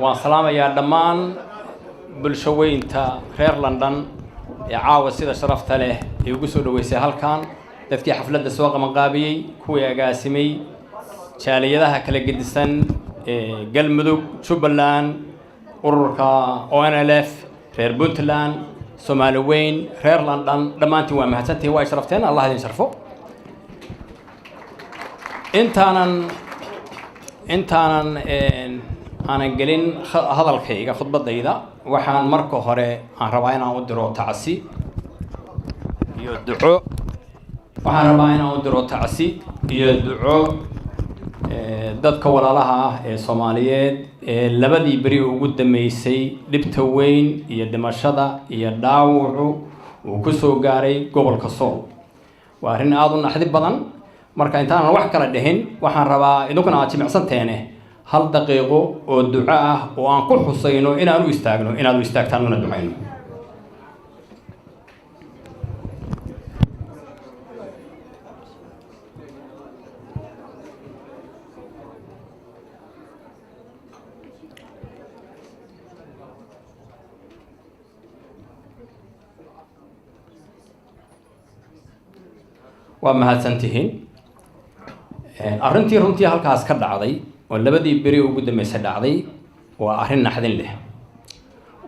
والسلام يا دمان بالشوين تا خير لندن عاوز سيدا شرفت له يقصوا دويسي هالكان تذكي حفلة السواق مقابي كوي قاسمي شاليدها كلا قدسن قلمدوك شبلان أوركا ONLF خير بنتلان سومالوين خير لندن دمانتي ومهتنتي واي شرفتين الله يدين شرفو intaanan aanan gelin hadalkayga khudbadayda waxaan marka hore aan rabaa inaan u diro tacsi iyo duco dadka walaalaha ah ee Soomaaliyeed ee labadii bari ugu dameysay dhibta weyn iyo dhimashada iyo dhaawacu uu ku soo gaaray gobolka Sool waa arrin aad u naxdin badan marka intaan wax kala dhahin waxaan rabaa idinkuna aad jimicsanteene hal daqiiqo oo duco ah oo aan ku xusayno inaan u istaagno inaad u istaagtaan una ducayno waa mahadsantihiin arrintii runtii halkaas ka dhacday oo labadii bari ugu dambeysay dhacday waa arrin naxdin leh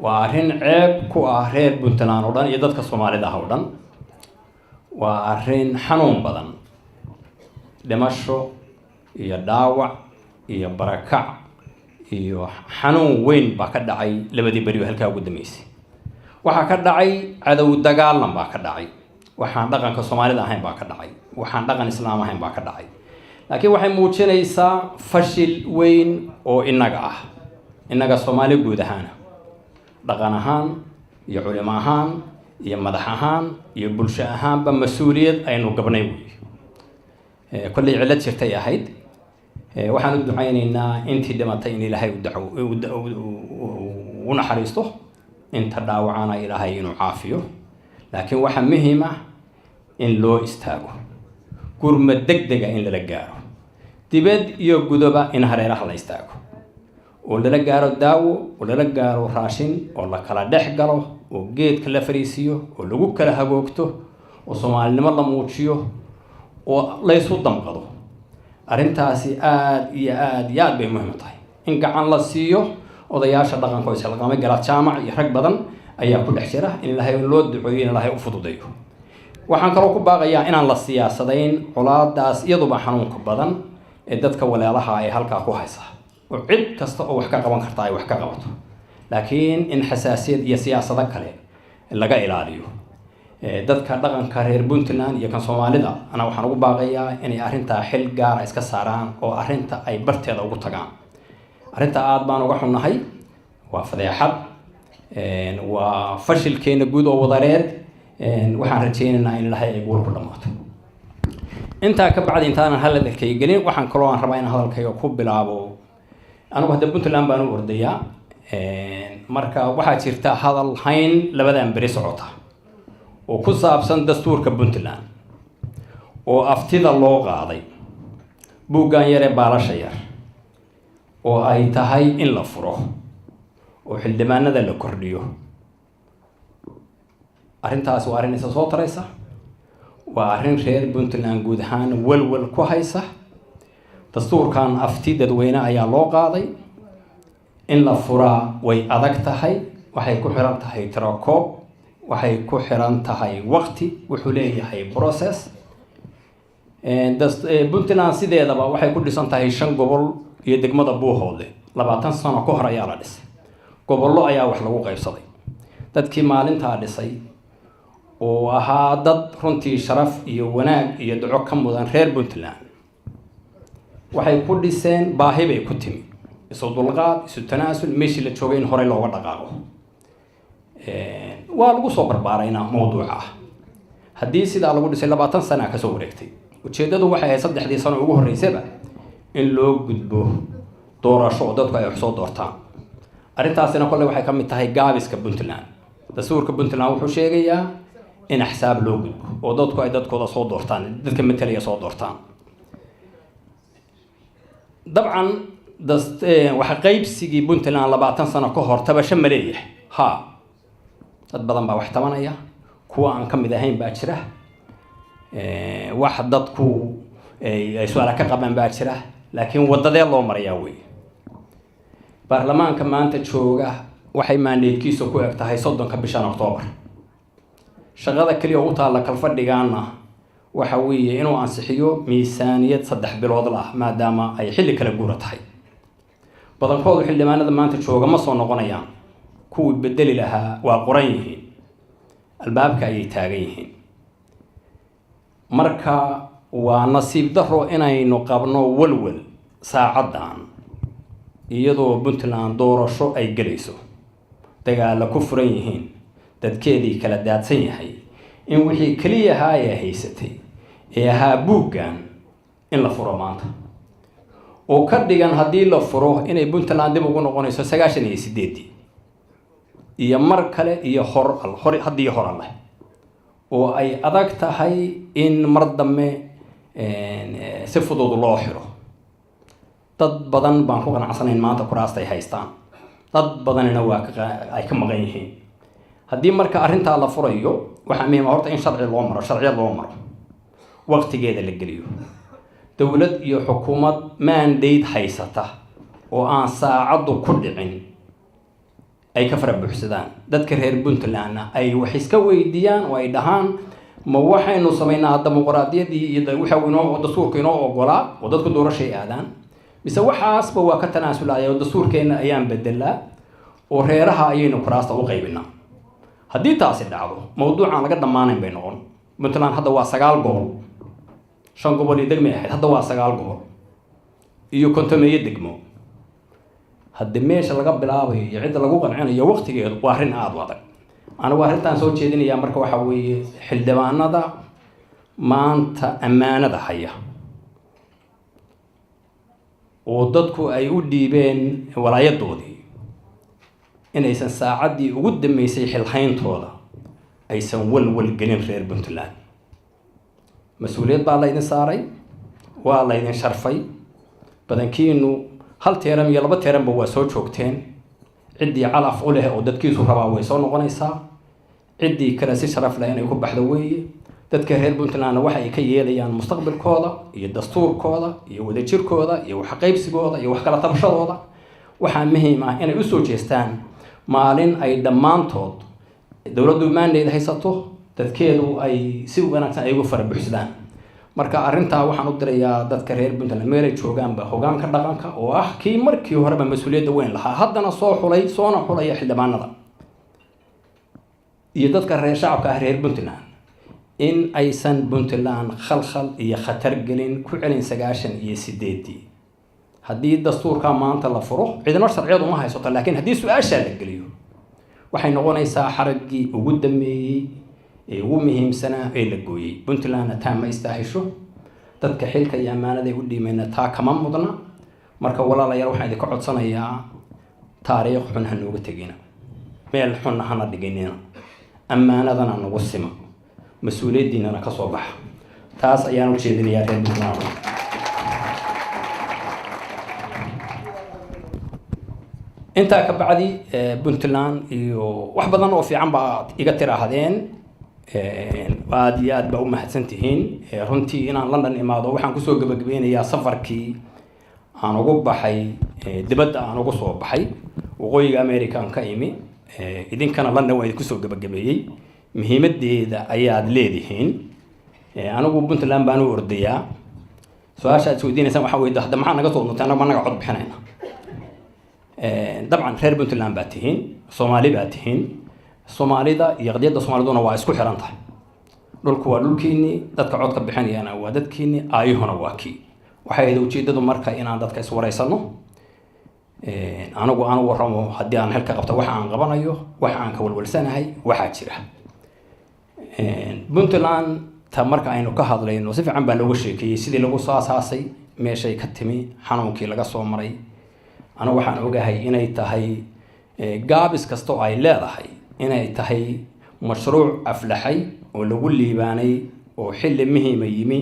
waa arrin ceeb ku ah reer Puntland oo dhan iyo dadka Soomaalida ah oo dhan waa arrin xanuun badan dhimasho iyo dhaawac iyo barakac iyo xanuun weyn baa ka dhacay labadii bari halka ugu dambeysay waxa ka dhacay cadow dagaalan baa ka dhacay waxaan dhaqanka Soomaalida ahayn baa ka dhacay waxaan dhaqan Islaam ahayn baa ka dhacay laakiin waxay muujinaysaa fashil weyn oo inaga Soomaali guud ahaan dhaqan ahaan iyo culimo ahaan iyo madax ahaan iyo bulsho ahaanba mas'uuliyad aynu gabnay kulli cilad jirtay ahayd waxaan u ducaynaynaa intii dhimatay in Ilaahay u naxariisto inta dhaawacana Ilaahay inuu caafiyo laakiin waxa muhiim ah in loo istaago gurmad degdeg ah in la gaaro dibad iyo gudoba in hareeraha la istaago oo la gaaro daawo oo la gaaro raashin oo la kala dhex galo oo geedka la fariisiyo oo lagu kala hagoogto oo Soomaalinimo la muujiyo oo la isu damqado arrintaasi aad iyo aad bay muhiim tahay in gacan la siiyo odayaasha dhaqanka oo isla gala jaamac iyo rag badan ayaa ku dhex jira in Ilaahay loo duceeyo in Ilaahay u fududeeyo waxaan kaloo ku baaqayaa inaan la siyaasadayn colaadaas iyaduba xanuunka badan ee dadka walaalaha ay halka ku haysa oo cid kasta oo wax ka qaban karta ay wax ka qabato laakiin in xasaasiyad iyo siyaasado kale laga ilaaliyo dadka dhaqanka reer Puntland iyo kan Soomaalida ana waxaan ugu baaqayaa inay arrinta xil gaar ah iska saaraan oo arrinta ay barteeda ugu tagaan arrinta aad baan uga xunnahay waa fadeexad waa fashilkeena guud oo wadareed waxaan rajaynaynaa in Ilaahay ay guul ku dhamaato inta ka bacdi intaan hadalkay gelin waxaan kaloo aan rabaa in hadalkayga ku bilaabo anigu hadda Puntland baan u ordayaa marka waxaa jirta hadal hayn labadan bari socota oo ku saabsan dastuurka Puntland oo aftida loo qaaday buugaan yare baalasha yar oo ay tahay in la furo oo xildhibaanada la kordhiyo arrintaas waa arrin isa soo taraysa waa arrin reer Puntland guud ahaan walwal ku haysa dastuurkan afti dadweyne ayaa loo qaaday in la furaa way adag tahay waxay ku xiran tahay tirakoob waxay ku xiran tahay waqti wuxuu leeyahay process Puntland sideedaba waxay ku dhisan tahay 5 gobol iyo degmada Buuhoodle 20 sano ka hor ayaa la dhisay gobollo ayaa wax lagu qaybsaday dadkii maalinta dhisay oo ahaa dad runtii sharaf iyo wanaag iyo duco ka mudan reer Puntland waxay ku dhiseen baahi bay ku timi isu dulqaad isu tanaasul meeshii la joogay in hore looga dhaqaaqo waa lagu soo barbaareynaa mowduuca haddii sidaa lagu dhisay 20 sano ka soo wareegtay ujeedadu waxay ahayd 3 sano ugu horeysayba in loo gudbo doorasho oo dadku ay wax soo doortaan arrintaasina kolley waxay ka mid tahay gaabiska Puntland dastuurka Puntland wuxuu sheegayaa in xisaab loo gudbo oo dadku ay dadkooda soo doortaan dadka metelaya soo doortaan dabcan waxa qaybsigii Puntland 20 sano ka hor tabasho ma leeyahay dad badan baa wax tabanaya kuwa aan ka mid ahayn baa jira wax dadku ay su'aalo ka qabaan baa jira laakiin wadadee loo marayaa way baarlamaanka maanta jooga waxay mandatekiisu ku eg tahay 30 bishan Oktoobar shaqada kaliya u taala kalfadhigaana waxa weeye inuu ansixiyo miisaaniyad 3 bilood ah maadaama ay xilli kala guura tahay badankoodu xildhibaanada maanta jooga ma soo noqonayaan kuwii bedeli lahaa waa qoran yihiin albaabka ayay taagan yihiin marka waa nasiib daro inaynu qabno walwal saacadan iyadoo Puntland doorasho ay galayso dagaal ku furan yihiin dadkeedii kala daadsan yahay in wixii kaliya haysatay ahaa buuggan in la furo maanta oo ka dhigan haddii la furo inay Puntland dib ugu noqonayso 98 iyo mar kale iyo hor haddii hor leh oo ay adag tahay in mar dambe si fudud loo xiro dad badan baan ku qanacsanayn maanta kuraasta ay haystaan dad badanina waa ay ka maqan yihiin haddii marka arrinta la furayo waxa muhiim ah horta in sharci loo maro waqtigeeda la geliyo dawlad iyo xukuumad mandate haysata oo aan saacadu ku dhicin ay ka fara buuxsadaan dadka reer Puntland ay wax iska weydiiyaan oo ay dhahaan ma waxaynu sameynaa dimuqraadiyadii iyo waxa inoo dastuurka inoo ogolaa oo dadku doorasho ay aadaan mise waxaasba waa ka tanaasulaya dastuurkeena ayaan bedelaa oo reeraha ayaynu kuraasta u qaybinaa haddii taasi dhacdo mawduucan laga dhamaanayn bay noqon Puntland hadda waa 9 gobol 5 gobol iyo degmo ahayd hadda waa 9 gobol iyo kontomeeyo degmo hadda meesha laga bilaabayo iyo cid lagu qancinayo waqtigeedu waa arrin aad u adag anigu arrintan soo jeedinaya marka waxa weeye xildhibaanada maanta ammaanada haya oo dadku ay u dhiibeen walaayadoodii inaysan saacadii ugu dambeysay xilhayntooda aysan walwal gelin reer Puntland mas'uuliyad baa la idin saaray waa la idin sharfay badankiinu hal teeram iyo 2 teeranba waa soo joogteen ciddii calaf u leh oo dadkiisu rabaa way soo noqonaysaa ciddii kale si sharaf leh inay ku baxdo weeye dadka reer Puntland waxa ay ka yeelayaan mustaqbalkooda iyo dastuurkooda iyo wadajirkooda iyo wax qaybsigooda iyo wax kala tabashadooda waxa muhiim ah inay u soo jeestaan maalin ay dhammaantood dawladdu mandate haysato dadkeedu ay si wanaagsan ay ugu fara buuxsadaan marka arrinta waxaan u dirayaa dadka reer Puntland meel ay joogaanba hoggaanka dhaqanka oo ah kii markii horeba mas'uuliyadda weyn lahaa haddana soo xulaya xildhibaanada iyo dadka reer shacabka reer Puntland in aysan Puntland khalkhal iyo khatar gelin ku celin 98 haddii dastuurka maanta la furo cidina sharciyadu ma haysato laakiin haddii su'aasha la geliyo waxay noqonaysaa xaraggii ugu dambeeyay ee ugu muhiimsanaa ee la gooyay Puntland taa ma istaahisho dadka xilka iyo ammaanada ay u dhiimayna taa kama mudna marka walaalayaal waxaan idin ka codsanayaa taariikh xun ha nooga tagina meel xun hana dhiginina ammaanadana nagu sima mas'uuliyadiina ka soo bax taas ayaan u jeedinayaa reer Puntland inta ka bacdi Puntland iyo wax badan oo fiican baa iga tiraahdeen aad iyo aad baa u mahadsantihiin runtii inaan London imaado waxaan ku soo gabagabeynayaa safarkii aan ugu baxay dibadda aan ugu soo baxay waqooyiga American ka imi idinkana London waa idinku soo gabagabeeyay muhiimadeeda ayaad leedihiin anigu Puntland baan u ordayaa su'aasha aad weydiinaysan waxa weeye hadda maxaa naga soo noqotay anaga naga cod bixinayna dabcan reer Puntland baa tihiin Soomaali baa tihiin Soomaalida iyo qadiyadda Soomaaliduna waa isku xiran tahay dhulku waa dhulkiini dadka cod ka bixinayana waa dadkiini aayuhuna waa kii waxay ujeedadu marka inaan dadka is wareysano anigu aan warramo haddii aan halka qabto waxa aan qabanayo waxa aan ka walwalsanahay waxa jira puntland ta marka aynu ka hadlayno si fiican baa looga sheekeeyey sidii lagu soo asaasay meeshay ka timi xanuunkii laga soo maray anigu waxaan ogahay inay tahay gaabis kasta oo ay leedahay inay tahay mashruuc aflaxay oo lagu liibaanay oo xilli muhiima yimi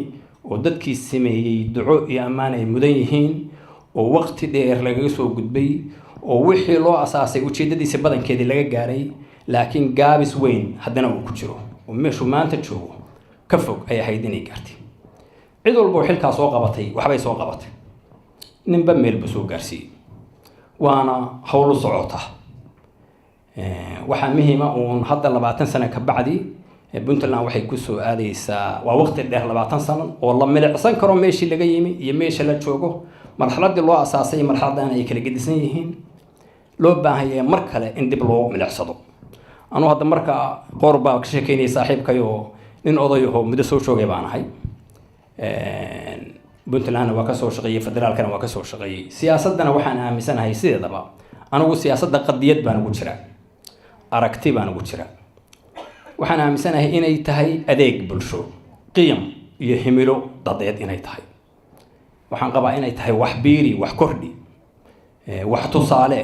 oo dadkii sameeyey duco iyo ammaan ay mudan yihiin oo waqti dheer lagaga soo gudbay oo wixii loo asaasay ujeedadiisa badankeedii laga gaaray laakiin gaabis weyn haddana uu ku jiro oo meeshuu maanta joogo ka fog ay ahayd inay gaartay cid walba oo xilkaa soo qabatay waxbay soo qabatay ninba meelba soo gaarsiiyey waana howlu socota waxaa muhiima uun hadda 20 sano ka bacdi puntland waxay ku soo aadaysaa waa waqti dheer 20 sano oo la milicsan karo meeshii laga yimi iyo meesha la joogo marxaladii loo asaasay marxaladan ay kala gedisan yihiin loo baahan yahay mar kale in dib loo milicsado anuu hadda marka qorbaa ka sheekeynay saaxiibkayo nin odayaho muddo soo joogay baan ahay puntland waa ka soo shaqeeyay federaalkana waa ka soo shaqeeyay siyaasadana waxaan aaminsanahay sideedaba anigu siyaasadda qadiyad baan ugu jiraa aragti baan ugu jiraa waxaan aaminsanahay inay tahay adeeg bulsho qiyam iyo himilo dadeed inay tahay waxaan qabaa inay tahay wax biiri wax kordhi wax tusaale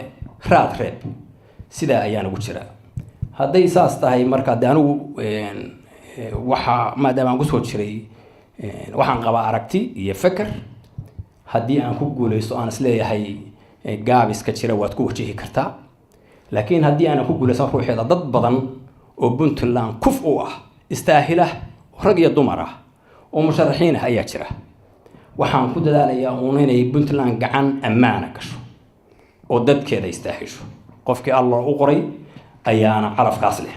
raad reeb sidaa ayaan ugu jiraa hadday saas tahay marka de anigu waxa maadaama aan kusoo jiray waxaan qabaa aragti iyo fikir haddii aan ku guuleysto aan isleeyahay gaabiska jira waad ku wajihi kartaa laakiin haddii aanan ku guuleysan ruuxeeda dad badan oo puntland kuf u ah istaahila rag iyo dumar ah oo musharaxiin ah ayaa jira waxaan ku dadaalayaa uun inay puntland gacan ammaana gasho oo dadkeeda istaahisho qofkii allah u qoray ayaana calafkaas leh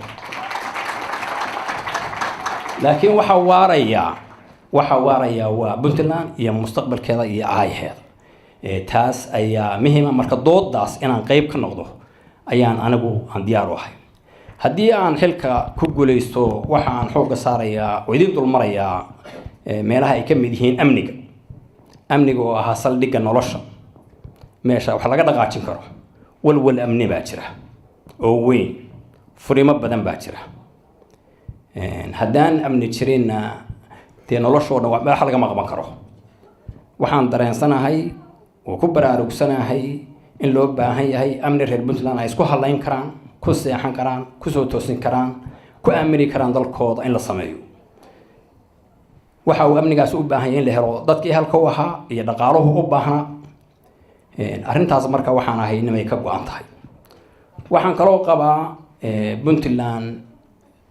laakiin waxa waaraya waa puntland iyo mustaqbalkeeda iyo aayaheeda taas ayaa muhiima marka doodaas inaan qayb ka noqdo ayaan anigu aan diyaar u ahay haddii aan xilka ku guuleysto waxa aan xoogga saarayaa oo idin dulmarayaa meelaha ay ka mid yihiin amniga oo ahaa saldhigga nolosha meesha wax laga dhaqaajin karo walwal amni baa jira oo weyn furimo badan baa jira haddaan amni jirinna dee noloshoo dhan wax lagama qaban karo waxaan dareensanahay oo ku baraarugsanahay in loo baahan yahay amni reer puntland ay isku hadlayn karaan ku seexan karaan ku soo toosin karaan ku aamini karaan dalkooda in la sameeyo waxa uu amnigaas u baahan yahay in la helo dadkii halka u ahaa iyo dhaqaaluhu u baahnaa arrintaas marka waxaan ahay nimay ka go-an tahay waxaan kaloo qabaa puntland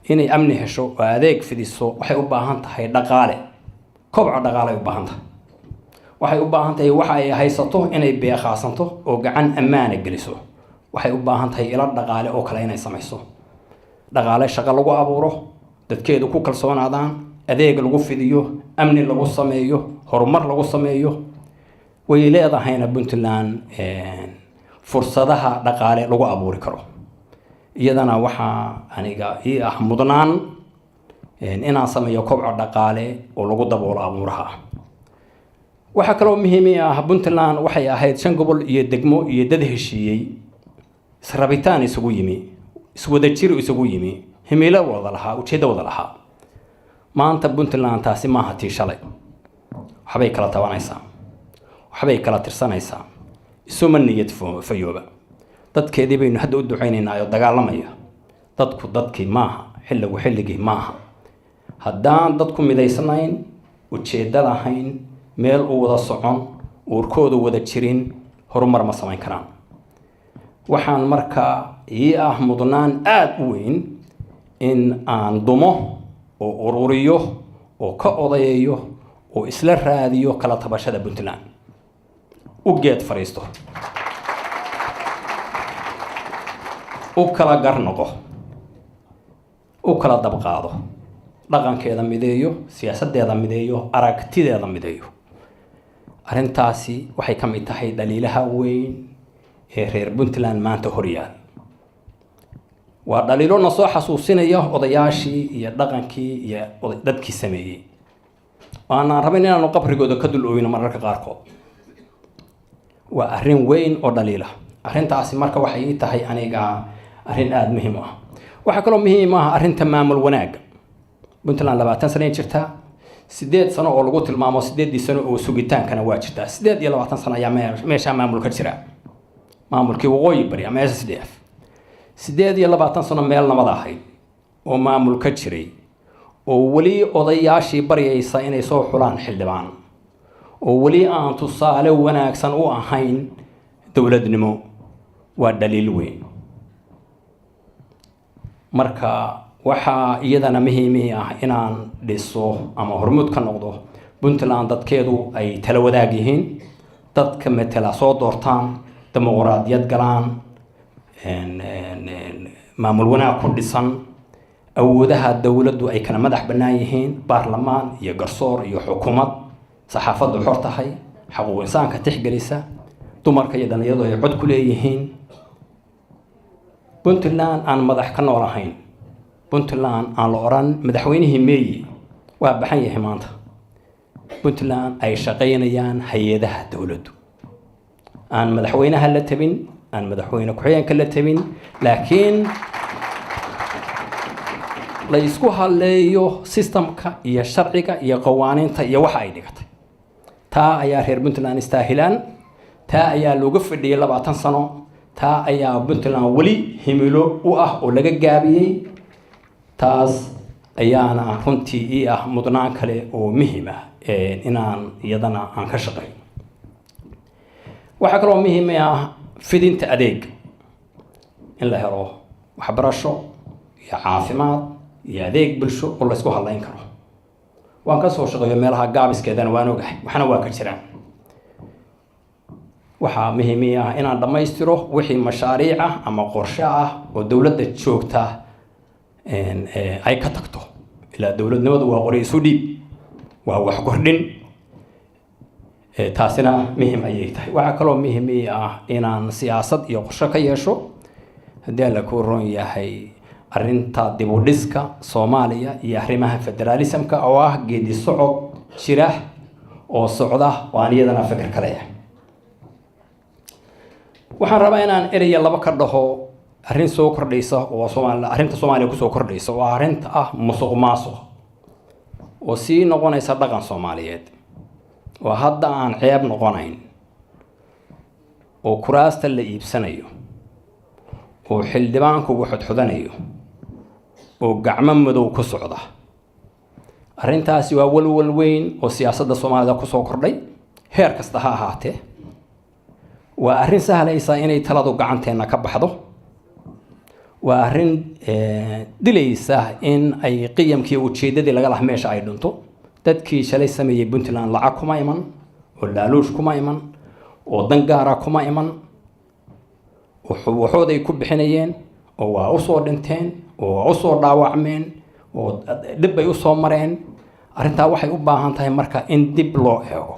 inay amni hesho oo adeeg fidiso waxay u baahan tahay dhaqaale kobca dhaqaale ay u baahan tahay waxay u baahan tahay waxa ay haysato inay beeqaasanto oo gacan ammaana geliso waxay u baahan tahay ilo dhaqaale oo kale inay samayso dhaqaale shaqo lagu abuuro dadkeedu ku kalsoonaadaan adeeg lagu fidiyo amni lagu sameeyo horumar lagu sameeyo way leedahayna puntland fursadaha dhaqaale lagu abuuri karo iyadana waxaa aniga ii ah mudnaan inaan sameeyo kobco dhaqaale oo lagu daboolo abuuraha waxaa kaloo muhiim ah puntland waxay ahayd 5 gobol iyo degmo iyo dad heshiiyey israbitaan isugu yimi iswada jir isugu yimi himilo wada lahaa ujeedo wada lahaa maanta puntland taasi maaha tii shalay waxbay kala tabanaysaa waxbay kala tirsanaysaa isuma niyad fayooba dadkeedii baynu hadda u ducaynaynaa oo dagaalamaya dadkii maaha xilligii maaha haddaan dadku midaysnayn ujeedda lahayn meel u wada socon uurkoodu wada jirin horumar ma samayn karaan waxaan markaa ii ah mudnaan aad u weyn in aan dumo oo ururiyo oo ka odayayo oo isla raadiyo kala tabashada puntland u geed fariisto u kala garnoqo u kala dabqaado dhaqankeeda mideeyo siyaasadeeda mideeyo aragtideeda mideeyo arrintaasi waxay ka mid tahay dhaliilaha weyn ee reer puntland maanta horyaal waa dhaliilo na soo xasuusinaya odayaashii iyo dhaqankii iyo dadkii sameeyey waanaan rabin inaanu qabrigooda ka dul ooyno mararka qaarkood waa arrin weyn oo dhaliila arrintaasi marka waxay ii tahay aniga arrin aada muhiim u ah waxaa kaloo muhiim ah arrinta maamul wanaagga puntland 20 sano jirta 8 sano oo lagu tilmaamo 8 sano oo sugitaankana waa jirta 28 sano ayaa meesha maamulka jira maamulkii waqooyi bari ama SSDF 28 sano meel nabad ahayd oo maamulka jiray oo wali odayaashii bariyaysa inay soo xulaan xildhibaan oo wali aan tusaale wanaagsan u ahayn dawladnimo waa daliil weyn marka waxa iyadana muhiim ah inaan dhiso ama hormuud ka noqdo puntland dadkeedu ay tala wadaag yihiin dadka metela soo doortaan dimuqraadiyad galaan maamul wanaag ku dhisan awoodaha dawladdu ay kala madax bannaan yihiin baarlamaan iyo garsoor iyo xukuumad saxaafaddu xor tahay xaquuq insaanka tixgelisa dumarka iyo dhalinyaradu ay cod ku leeyihiin puntland aan madax ka nool ahayn puntland aan la oran madaxweynihii meeyi waa baxan yahay maanta puntland ay shaqaynayaan hay'adaha dawladdu aan madaxweynaha la tabin aan madaxweyne ku-xigeenka la tabin laakiin la isku haleeyo systemka iyo sharciga iyo qawaaniinta iyo waxa ay dhigatay taa ayaa reer puntland istaahilaan taa ayaa looga fadhiyay 20 sano taa ayaa puntland wali himilo u ah oo laga gaabiyay taas ayaana runtii ah mudnaan kale oo muhiim ah inaan iyadana aan ka shaqeeyo waxa kale oo muhiim ah fidinta adeeg in la helo waxbarasho iyo caafimaad iyo adeeg bulsho oo la isku halayn karo waan ka soo shaqeeyo meelaha gaabiskeedana waan ogahay waxna waa ka jiraan waxa muhiim ah inaan dhamaystiro wixii mashaariic ah ama qorshe ah oo dawladda joogta ay ka tagto ila dawladnimadu waa qori isu dhiib waa wax kordhin taasina muhiim ayay tahay waxa kale oo muhiim ah inaan siyaasad iyo qorshe ka yeesho hadii la ku roon yahay arinta dib u dhiska Soomaaliya iyo arrimaha federalismka oo ah geedi socod jira oo socda waan iyadana fikir kale waxaan rabaa inaan eraya laba ka dhaho arrin soo kordhaysa oo Soomaaliya ku soo kordhaysa oo arrinta ah musuqmaasuq oo si noqonaysa dhaqan Soomaaliyeed oo hadda aan ceeb noqonayn oo kuraasta la iibsanayo oo xildhibaanku wuxuu xudanayo oo gacmo madow ku socda arrintaasi waa walwal weyn oo siyaasadda Soomaalida ku soo kordhay heer kasta ha ahaatee waa arrin sahlaysa inay taladu gacanteena ka baxdo waa arrin dilaysa in ay qiyamkii ujeedadii laga lahaa meesha ay dhinto dadkii shalay sameeyay puntland lacag kuma iman oo laaluush kuma iman oo dan gaara kuma iman waxooday ku bixinayeen oo waa u soo dhinteen oo waa u soo dhaawacmeen oo dib bay u soo mareen arrintaa waxay u baahan tahay marka in dib loo eego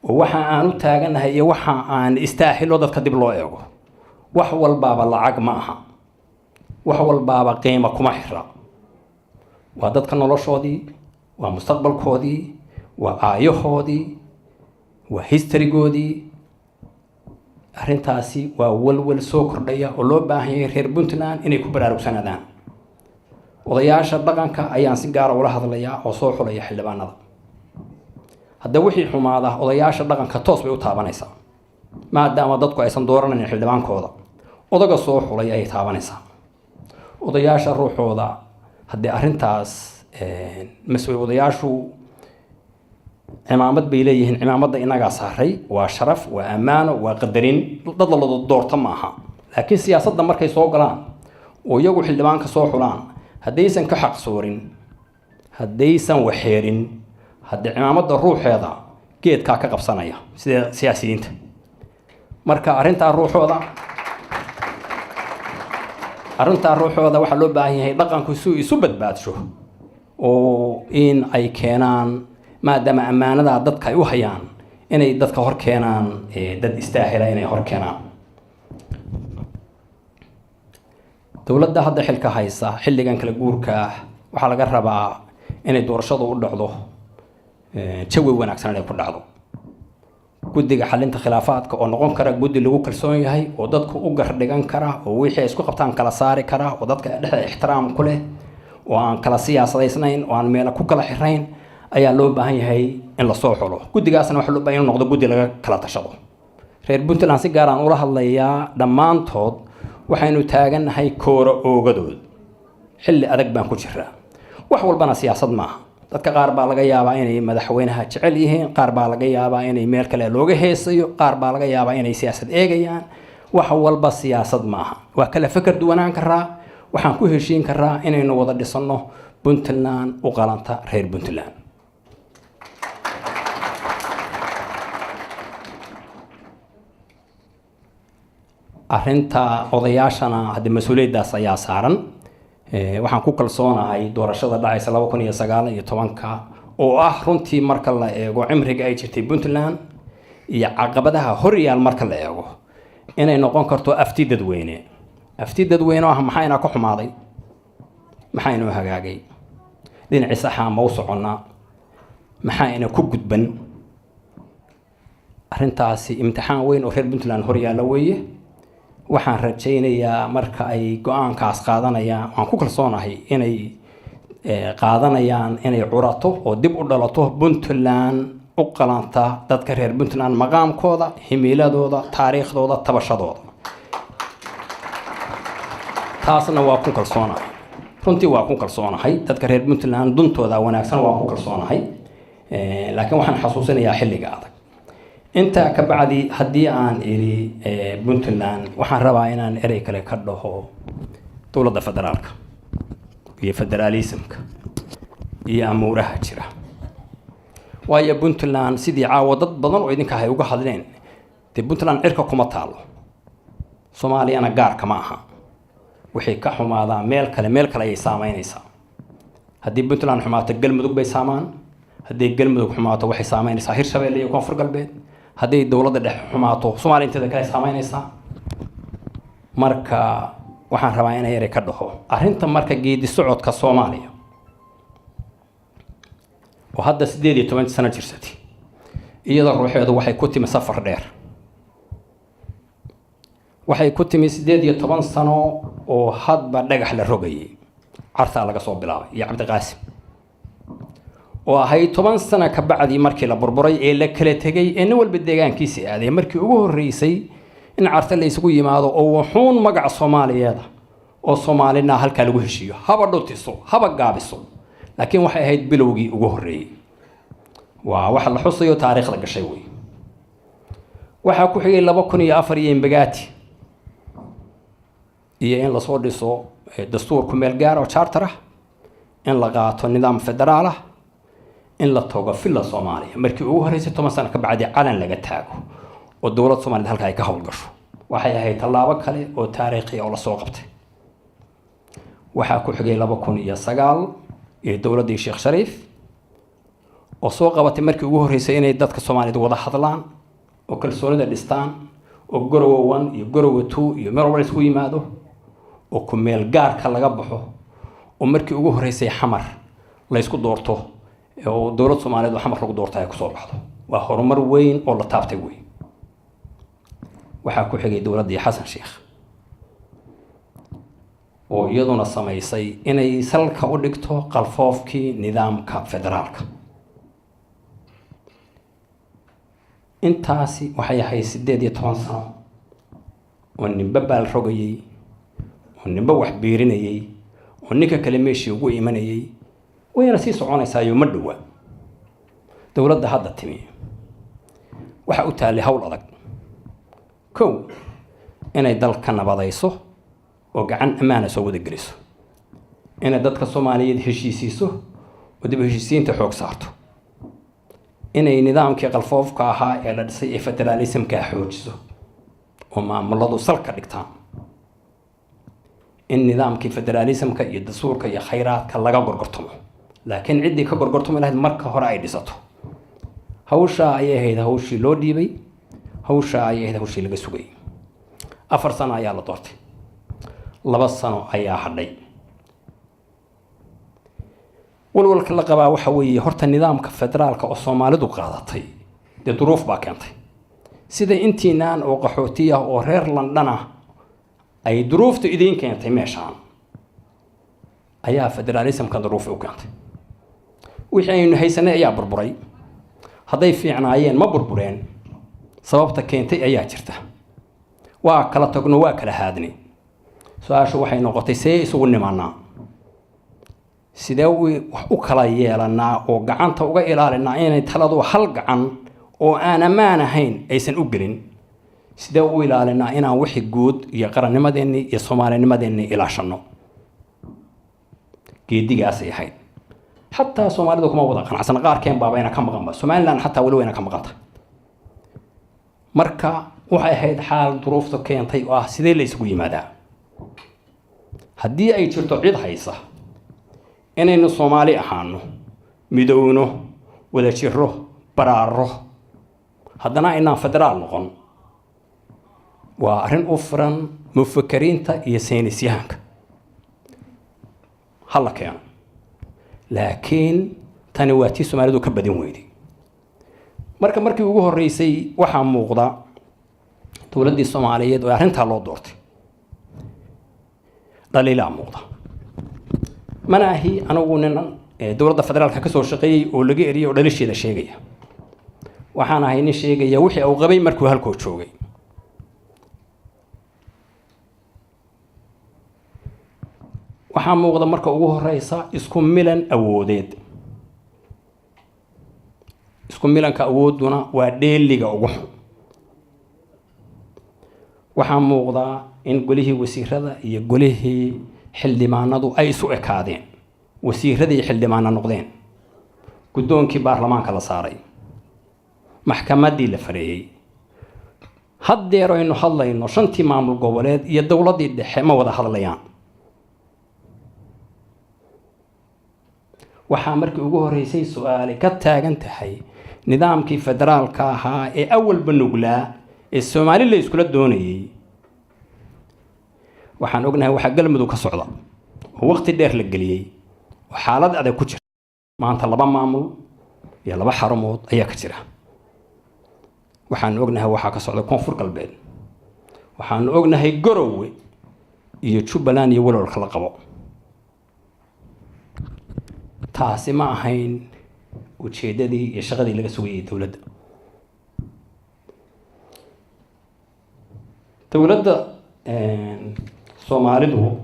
oo waxa aan u taaganahay iyo waxa aan istaahilo dadka dib loo eego wax walbaaba lacag ma aha wax walbaaba qiimo kuma xira waa dadka noloshoodii waa mustaqbalkoodii waa aayahoodii waa historygoodii arrintaasi waa walwal soo kordhaya oo loo baahan yahay reer puntland inay ku baraarugsanaadaan odayaasha dhaqanka ayaan si gaar ah ula hadlayaa oo soo xulaya xildhibaanada hadda wixii xumaada odayaasha dhaqanka toos bay u taabanaysaa maadaama dadku aysan dooranayn xildhibaankooda odaga soo xulay ay taabanaysaa odayaasha ruuxooda haddii arrintaas mas'uul odayaashu cimaamad bay leeyihiin cimaamadda inagaa saaray waa sharaf waa ammaano waa qadarin dad la doorto ma aha laakiin siyaasadda markay soo galaan oo iyagu xildhibaanka soo xulaan haddaysan ka xaq soorin haddaysan waxeerin haddii cimaamadda ruuxeeda geedkaa ka qabsanaya sida siyaasiyiinta marka arrintaa ruuxooda waxaa loo baahan yahay dhaqanku si uu isu badbaadsho oo in ay keenaan maadaama ammaanada dadka ay u hayaan inay dadka hor keenaan dad istaahila inay hor keenaan dawladda hadda xilka haysa xilligan kala guurka waxaa laga rabaa inay doorashadu u dhacdo jawi wanaagsan inay ku dhacdo guddiga xalinta khilaafaadka oo noqon kara guddi lagu kalsoon yahay oo dadku u gardhigan kara oo wixii ay isku qabtaan kala saari kara oo dadka dhexda ixtiraam ku leh oo aan kala siyaasadaysnayn oo aan meelo ku kala xirayn ayaa loo baahan yahay in lasoo xulo guddigaasna waxaa loo baahan inuu noqdo guddi laga kala tashado reer puntland si gaar aan ula hadlayaa dhammaantood waxaynu taagannahay kooro oogadood xilli adag baan ku jiraa wax walbana siyaasad maaha dadka qaar baa laga yaabaa inay madaxweynaha jecel yihiin qaar baa laga yaabaa inay meel kale looga heesayo qaar baa laga yaabaa inay siyaasad eegayaan wax walba siyaasad maaha waa kala fakar duwanaan karaa waxaan ku heshiin karaa inaynu wada dhisano puntland u qalanta reer puntland arrinta odayaashana hadda mas-uuliyaddaas ayaa saaran waxaan ku kalsoonahay doorashada dhacaysa 2019 oo ah runtii marka la eego cimriga ay jirtay puntland iyo caqabadaha horyaal marka la eego inay noqon karto afti dadweyne oo ah maxayna ka xumaaday maxayna hagaagay dhinaci saxa ma u soconnaa maxayna ku gudban arrintaasi imtixaan weyn oo reer puntland horyaala weeye waxaan rajaynayaa marka ay go'aankaas qaadanayaan waan ku kalsoonahay inay qaadanayaan inay curato oo dib u dhalato puntland u qalanta dadka reer puntland maqaamkooda himiladooda taariikhdooda tabashadooda taasna waa ku kalsoonahay runtii waa ku kalsoonahay dadka reer puntland duntooda wanaagsan waa ku kalsoonahay laakiin waxaan xasuusinayaa xilliga adag inta ka bacdi haddii aan iri puntland waxaan rabaa inaan erey kale ka dhaho dowladda federaalka iyo federaalismka iyo amuuraha jira waayo puntland sidii caawa dad badan oo idinka hay uga hadleen dee puntland cirka kuma taalo soomaaliyana gaarka ma aha wixii ka xumaadaa meel kale ayay saameynaysaa haddii puntland xumaato galmudug bay saamaan haddii galmudug xumaato waxay saameynaysaa hirshabeelle iyo koonfur galbeed haddii dowladda dhexe xumaato soomaaliya inteeda kale saameynaysaa marka waxaan rabaa inay erey ka dhaho arrinta marka geedi socodka soomaaliya oo hadda 18 sano jirsatay iyada ruuxeedu waxay ku timi safar dheer waxay ku timi 18 sano oo hadba dhagax la rogayay cartaa laga soo bilaabay iyo cabdiqaasim oo ahay 10 sano ka bacdi markii la burburay ee la kala tagay ee nin walba deegaankiisa aaday markii ugu horeysay in carta la isugu yimaado oo wuxuun magac Soomaaliyeed oo Soomaalina halka lagu heshiyo haba dhutiso haba gaabiso laakiin waxay ahayd bilowgii ugu horeeyay waa waxa la xusayo taariikhda gashay way waxa ku xigay 2004 iyo Mbagati iyo in la soo dhiso dastuur ku meel gaar oo charter ah in la qaato nidaam federaal ah in la togo filla Soomaaliya markii ugu horeysay 10 sano ka bacdi calan laga taago oo dawladda Soomaaliya halka ay ka hawl gasho waxay ahayd talaabo kale oo taariikhi oo la soo qabtay waxa ku xigay 2009 ee dawladda Sheekh Shariif oo soo qabatay markii ugu horeysay inay dadka Soomaaliyeed wada hadlaan oo kalsoonida dhistaan oo Garowe 1 iyo Garowe 2 iyo meel walba isku yimaado oo ku meel gaarka laga baxo oo markii ugu horeysay xamar la isku doorto oo dawladda Soomaaliyeed oo xamar lagu doortay ay ku soo baxdo waa horumar weyn oo la taabtay weyn waxa ku xigay dawladda Xasan Sheekh oo iyaduna samaysay inay salka u dhigto qalfoofkii nidaamka federaalka intaasi waxay ahayd 18 sano oo ninba baal rogayay oo ninba wax biirinayay oo ninka kale meeshii ugu imanayay wayna sii soconaysaa iyo ma dhawa dawladda hadda timi waxa u taali hawl adag kow inay dalka nabadayso oo gacan amaana soo wada geliso inay dadka Soomaaliyeed heshiisiiso oo dib heshiisiinta xoog saarto inay nidaamkii qalfoofka ahaa ee la dhisay ee federalismka xoojiso oo maamuladu salka dhigtaan in nidaamkii federalismka iyo dastuurka iyo khayraadka laga gorgortamo laakiin cidii ka gorgortamo lahayd marka hore ay dhisato hawsha ay ahayd hawshii loo dhiibay hawsha ay ahayd hawshii laga sugay 4 sano ayaa la doortay 2 sano ayaa hadhay walwalka la qabaa waxa weeye horta nidaamka federaalka oo Soomaalidu qaadatay de duruuf baa keentay sida intiinaan oo qaxootiya oo reer London ah ay duruuftu idin keentay meeshaan ayaa federalismka duruuf u keentay wixii aynu haysanay ayaa burburay hadday fiicnaayeen ma burbureen sababta keentay ayaa jirta waa kala tagno waa kala haadnay su-aashu waxay noqotay see isugu nimaanaa sidee u kala yeelanaa oo gacanta uga ilaalinaa inay taladu hal gacan oo aan ammaan ahayn aysan u gelin sidee u ilaalinaa inaan wixii guud iyo qarannimadeenni iyo soomaalinimadeenni ilaashano geedigaasay ahayd xataa soomaalidu kuma wada qanacsan qaarkeen baabayna ka maqanba somaliland xataa weli wayna ka maqanta marka waxay ahayd xaal duruufta keentay oo ah sidee la isugu yimaadaa haddii ay jirto cid haysa inaynu soomaali ahaano midowno wada jiro baraaro haddana aynaan federaal noqon waa arrin u furan mufakiriinta iyo saynisyahanka hala keeno laakiin tani waa tii soomaalidu ka badin weyday markii ugu horreysay waxaa muuqda dowladdii soomaaliyeed oo arrintaa loo doortay dhaliilaa muuqda mana ahi anigu nin dowladda federaalka ka soo shaqeeyey oo laga eriyay oo dhalisheeda sheegaya waxaan ahay nin sheegaya wixii uu qabay markuu halkoo joogay waxaa muuqda marka ugu horeysa isku milan awoodeed isku milanka awooduna waa dheeliga ugu xun waxaa muuqda in golihii wasiirada iyo golihii xildhibaanadu ay isu ekaadeen wasiiradii xildhibaana noqdeen guddoonkii baarlamaanka la saaray maxkamaddii la fareeyey haddeer aynu hadlayno shantii maamul goboleed iyo dowladdii dhexe ma wada hadlayaan waxaa markii ugu horreysay su-aale ka taagan tahay nidaamkii federaalka ahaa ee awalba nuglaa ee soomaali la iskula doonayay waxaan ognahay waxaa galmudug ka socda oo waqti dheer la geliyey oo xaalad adag ku jira maanta 2 maamul iyo 2 xarumood ayaa ka jira waxaan ognahay waxaa ka socda koonfur galbeed waxaan ognahay Garowe iyo Jubbaland iyo walaalka la qabo taasi ma ahayn ujeedadii iyo shaqadii laga sugayay dowladda Soomaalidu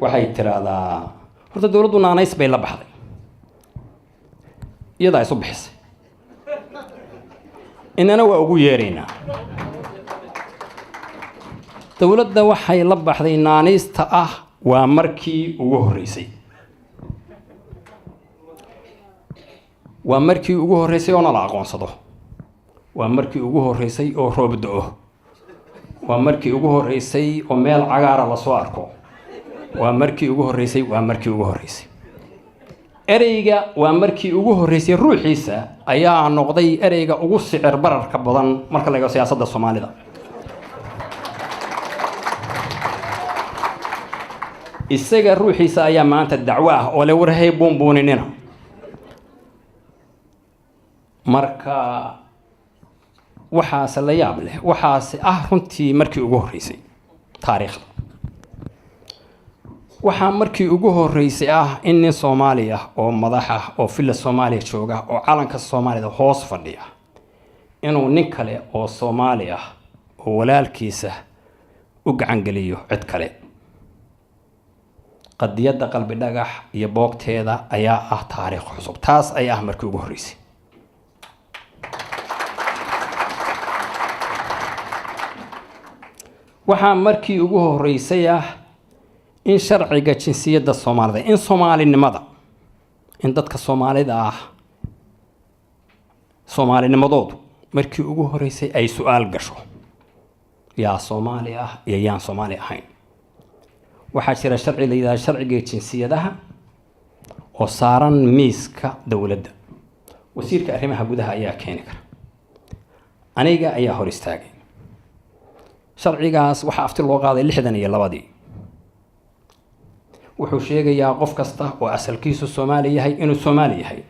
waxay tiraahdaa horta dowladdu naanays bay la baxday iyada isu bixisay inana waa ugu yeeraynaa dowladda waxay la baxday naanaysta ah waa markii ugu horeysay waa markii ugu horeysay oo la aqoonsado waa markii ugu horeysay oo roob da'o waa markii ugu horeysay oo meel cagaar la soo arko waa markii ugu horeysay ereyga waa markii ugu horeysay ruuxiisa ayaa noqday ereyga ugu sicir bararka badan marka laga siyaasadda Soomaalida isaga ruuxiisa ayaa maanta dacwo ah oo la warhay boonbooninina marka waxaas la yaab leh waxaas runtii markii ugu horeysay taariikhda waxaa markii ugu horeysay in nin Soomaali ah oo madax ah oo filla Soomaaliya jooga oo calanka Soomaalida hoos fadhiya inuu nin kale oo Soomaali ah oo walaalkiisa u gacan galiyo cid kale qadiyada qalbi dhagax iyo boogteeda ayaa taariikh cusub taas ayaa markii ugu horeysay waxaa markii ugu horeysay in sharciga jinsiyadda Soomaalida in Soomaalinimada in dadka Soomaalida Soomaalinimadoodu markii ugu horeysay ay su'aal gasho yaa Soomaali iyo yaan Soomaali ahayn waxaa jira sharci la yiraahdo sharciga jinsiyadaha oo saaran miiska dawladda wasiirka arrimaha gudaha ayaa keeni kara aniga ayaa hor istaagay sharcigaas waxa afti loo qaaday 62 wuxuu sheegayaa qof kasta oo asalkiisu Soomaali yahay inuu Soomaali yahay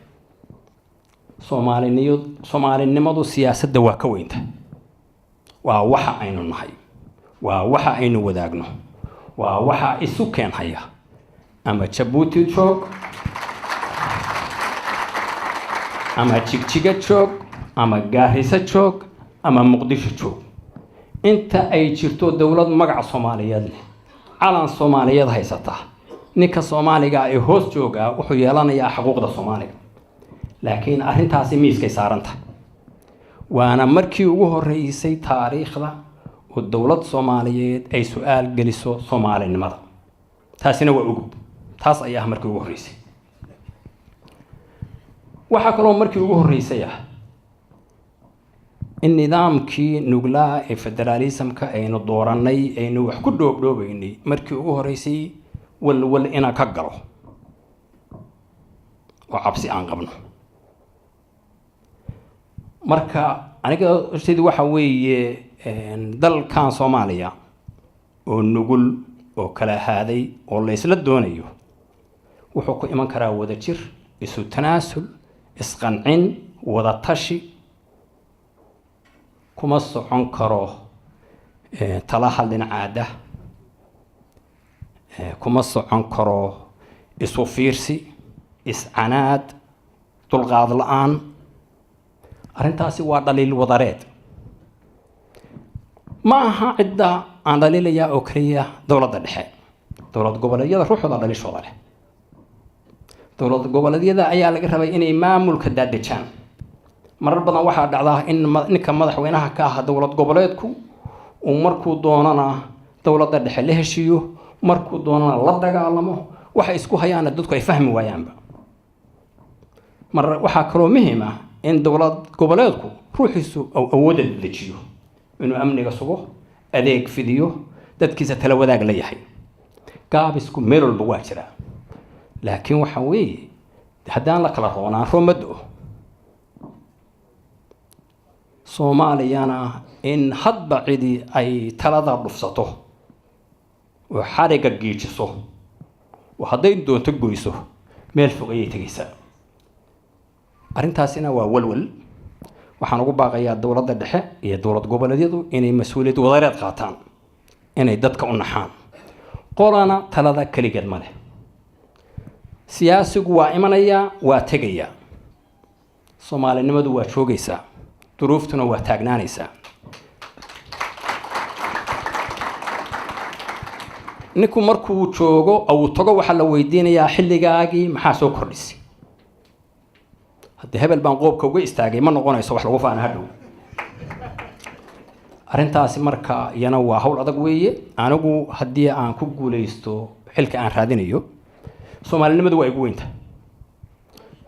Soomaalinimadu siyaasadda waa ka weynta waa waxa aynu nahay waa waxa aynu wadaagno waa waxa isu keenhaya ama Jabuuti joog ama Jigjiga joog ama Gaarisa joog ama Muqdisho joog inta ay jirto dawlad magac Soomaaliyeed leh calan Soomaaliyeed haysata ninka Soomaaliga ay hoos jooga wuxuu yeelanayaa xuquuqda Soomaaliga laakiin arrintaasi miiskay saaranta waana markii ugu horeysay taariikhda oo dawlad Soomaaliyeed ay su'aal geliso Soomaalinimada taasina waa ugu taas ayaa markii ugu horeysay waxa kale oo markii ugu horeysay in nidaamkii nuglaa ee federalismka aynu dooranay aynu wax ku dhoobdhoobaynay markii ugu horeysay walwal ina ka galo oo cabsi aan qabno marka aniga sidii waxa weeye dalkan Soomaaliya oo nugul oo kala haaday oo la isla doonayo wuxuu ku iman karaa wada jir isu tanaasul isqancin wada tashi kuma socon karo tala hadin caada kuma socon karo isu fiirsi iscanaad dulqaad la'aan arrintaasi waa dhaliil wadareed ma aha cidda aan dhaliilaya oo kaliya dawladda dhexe dawlad goboleedyada ruuxooda dhaliishooda leh dawlad goboleedyada ayaa laga rabay inay maamulka daadejaan marar badan waxaa dhacdaa in ninka madaxweynaha ka ah dawlad goboleedku uu markuu doonana dawladda dhexe la heshiiyo markuu doonana la dagaalamo waxa isku hayaan dadku ay fahmi waayaanba mar waxa kale oo muhiim ah in dawlad goboleedku ruuxiisu awoodda dejiyo inuu amniga sugo adeeg fidiyo dadkiisa tala wadaag la yahay gaabisku meel walba waa jira laakiin waxa weeye haddaan la kala roonaan roomado Soomaaliyana in hadba cidi ay talada dhufsato oo xariga geejiso oo hadday doonto goyso meel fog ay tagaysaa arrintaasina waa walwal waxaan ugu baaqayaa dawladda dhexe iyo dawlad goboleedyadu inay mas'uuliyad wadareed qaataan inay dadka u naxaan qolana talada kaligeed ma leh siyaasigu waa imanaya waa tegaya Soomaalinimadu waa joogaysaa duruuftuna waa taagnaanaysaa ninku markuu joogo oo tago waxa la weydiinayaa xilligaagii maxaa soo kordhisay hadda hebel baan qoobka uga istaagay ma noqonayso wax lagu faana hadhow arrintaasi marka yana waa hawl adag weeye anigu haddii aan ku guuleysto xilka aan raadinayo Soomaalinimadu waa igu weynta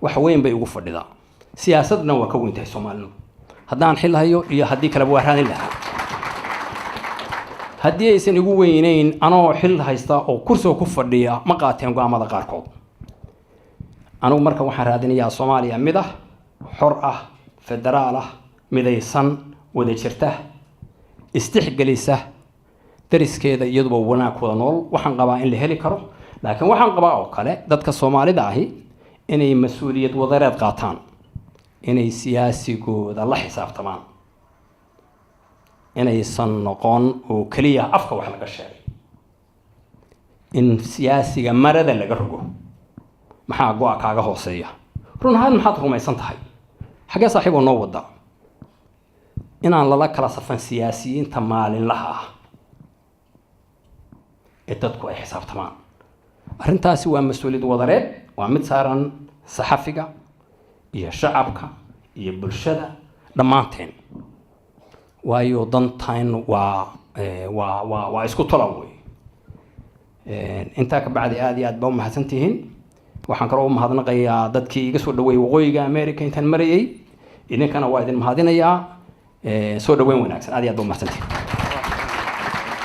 wax weyn bay ugu fadhidaa siyaasadna waa ka weyntahay Soomaalinimadu haddaan xil hayo iyo haddii kale waa raadin lahaa haddii aysan igu weynayn anoo xil haysta oo kursiga ku fadhiya ma qaateen go'aamada qaarkood anigu marka waxaan raadinayaa Soomaaliya mid ah xor ah federaal ah midaysan wada jirta istixgelisa dariskeeda iyaduba wanaag wada nool waxaan qabaa in la heli karo laakiin waxaan qabaa oo kale dadka Soomaalida ahi inay mas'uuliyad wadareed qaataan inay siyaasigooda la xisaabtamaan inaysan noqon oo kaliya afka wax laga sheegay in siyaasiga marada laga rogo maxaa go'a kaaga hooseeya run ahaan maxaad rumaysan tahay xagee saaxiib oo noo wada inaan lala kala safan siyaasiyiinta maalinlaha ah ee dadku ay xisaabtamaan arrintaasi waa mas'uuliyad wadareed waa mid saaran saxafiga iyo shacabka iyo bulshada dhammaanteen waayo dantaan waa isku tolan wey intaa ka bacdi aad iyo aad baa u mahadsantihiin waxaan kaloo u mahadnaqayaa dadkii iga soo dhaweeyay waqooyiga America intaan marayay idinkana waa idin mahadinayaa soo dhaweyn wanaagsan aad iyo aad baa u mahadsantihiin